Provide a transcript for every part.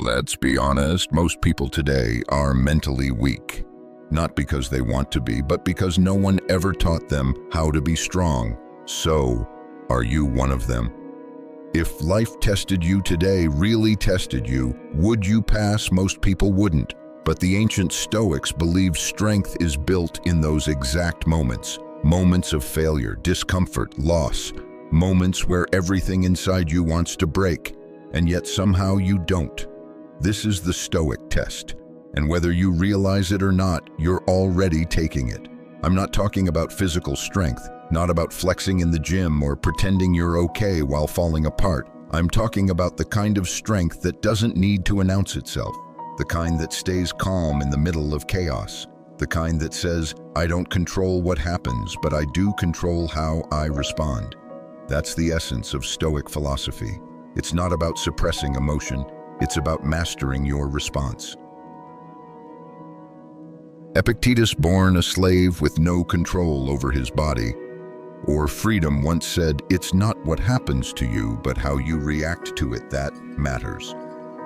Let's be honest, most people today are mentally weak. Not because they want to be, but because no one ever taught them how to be strong. So, are you one of them? If life tested you today, really tested you, would you pass? Most people wouldn't. But the ancient Stoics believed strength is built in those exact moments. Moments of failure, discomfort, loss. Moments where everything inside you wants to break, and yet somehow you don't. This is the Stoic test. And whether you realize it or not, you're already taking it. I'm not talking about physical strength, not about flexing in the gym or pretending you're okay while falling apart. I'm talking about the kind of strength that doesn't need to announce itself, the kind that stays calm in the middle of chaos, the kind that says, I don't control what happens, but I do control how I respond. That's the essence of Stoic philosophy. It's not about suppressing emotion, it's about mastering your response. Epictetus, born a slave with no control over his body, or freedom, once said, it's not what happens to you, but how you react to it that matters.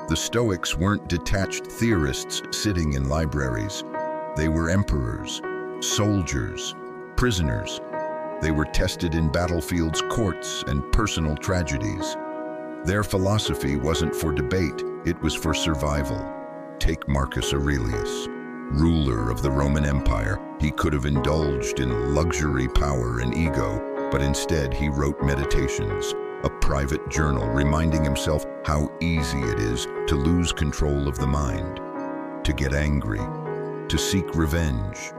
The Stoics weren't detached theorists sitting in libraries. They were emperors, soldiers, prisoners. They were tested in battlefields, courts, and personal tragedies. Their philosophy wasn't for debate, it was for survival. Take Marcus Aurelius. Ruler of the Roman Empire, he could have indulged in luxury, power, and ego, but instead he wrote Meditations, a private journal reminding himself how easy it is to lose control of the mind, to get angry, to seek revenge.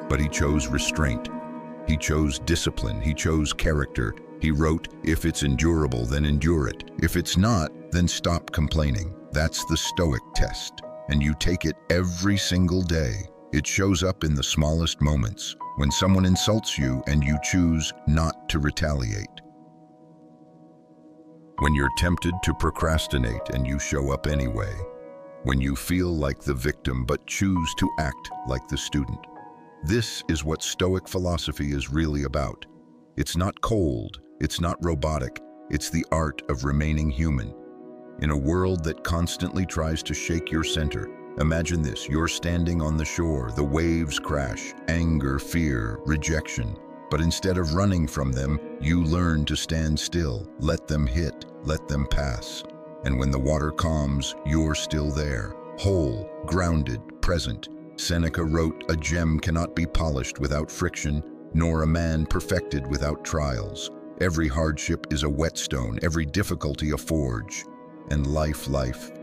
But he chose restraint. He chose discipline. He chose character. He wrote, if it's endurable, then endure it. If it's not, then stop complaining. That's the Stoic test. And you take it every single day. It shows up in the smallest moments, when someone insults you and you choose not to retaliate. When you're tempted to procrastinate and you show up anyway. When you feel like the victim but choose to act like the student. This is what Stoic philosophy is really about. It's not cold, it's not robotic, it's the art of remaining human. In a world that constantly tries to shake your center, imagine this, you're standing on the shore, the waves crash, anger, fear, rejection. But instead of running from them, you learn to stand still, let them hit, let them pass. And when the water calms, you're still there, whole, grounded, present. Seneca wrote, a gem cannot be polished without friction, nor a man perfected without trials. Every hardship is a whetstone, every difficulty a forge. And life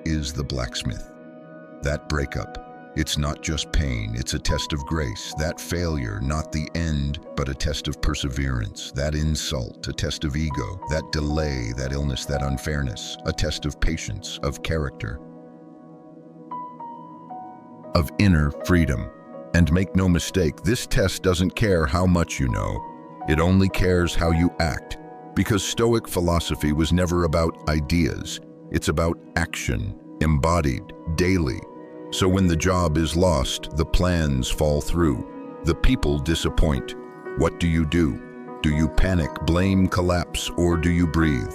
is the blacksmith. That breakup, it's not just pain, it's a test of grace. That failure, not the end, but a test of perseverance. That insult, a test of ego. That delay, that illness, that unfairness, a test of patience, of character, of inner freedom. And make no mistake, this test doesn't care how much you know. It only cares how you act. Because Stoic philosophy was never about ideas. It's about action, embodied, daily. So when the job is lost, the plans fall through, the people disappoint. What do? Do you panic, blame, collapse, or do you breathe?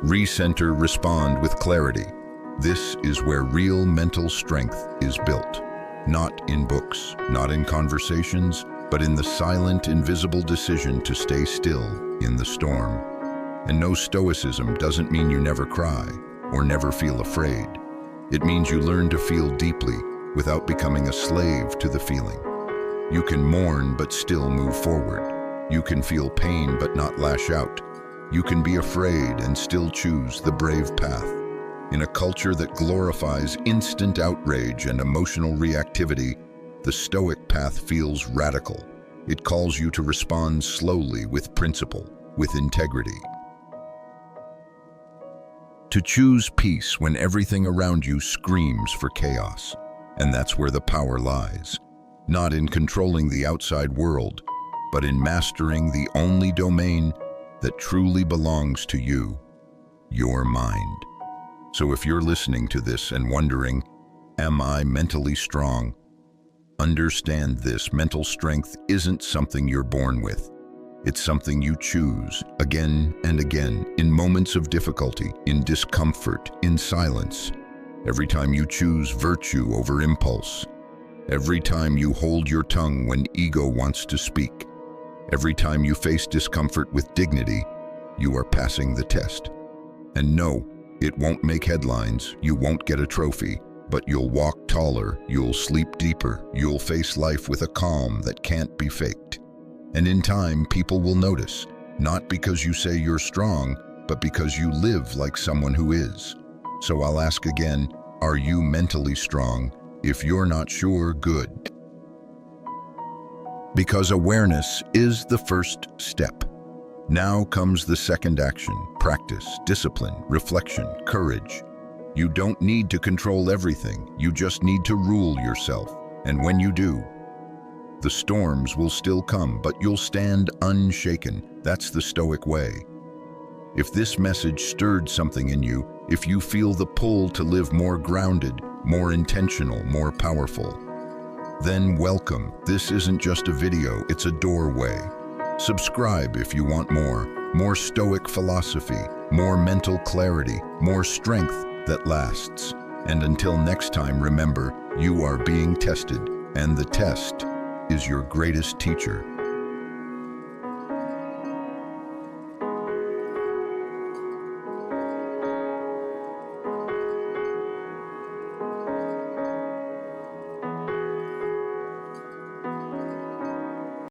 Recenter, respond with clarity. This is where real mental strength is built. Not in books, not in conversations, but in the silent, invisible decision to stay still in the storm. And no, Stoicism doesn't mean you never cry or never feel afraid. It means you learn to feel deeply without becoming a slave to the feeling. You can mourn but still move forward. You can feel pain but not lash out. You can be afraid and still choose the brave path. In a culture that glorifies instant outrage and emotional reactivity, the Stoic path feels radical. It calls you to respond slowly with principle, with integrity. To choose peace when everything around you screams for chaos. And that's where the power lies. Not in controlling the outside world, but in mastering the only domain that truly belongs to you, your mind. So if you're listening to this and wondering, am I mentally strong? Understand this, mental strength isn't something you're born with. It's something you choose again and again, in moments of difficulty, in discomfort, in silence. every time you choose virtue over impulse, every time you hold your tongue when ego wants to speak, every time you face discomfort with dignity, you are passing the test. And no, it won't make headlines, you won't get a trophy, but you'll walk taller, you'll sleep deeper, you'll face life with a calm that can't be faked. And in time, people will notice, not because you say you're strong, but because you live like someone who is. So I'll ask again, are you mentally strong? If you're not sure, good. Because awareness is the first step. Now comes the second action: practice, discipline, reflection, courage. You don't need to control everything, you just need to rule yourself. And when you do, the storms will still come, but you'll stand unshaken. That's the Stoic way. If this message stirred something in you, if you feel the pull to live more grounded, more intentional, more powerful, then welcome. This isn't just a video, it's a doorway. Subscribe if you want more Stoic philosophy, more mental clarity, more strength that lasts. And until next time, remember, you are being tested, and the test is your greatest teacher.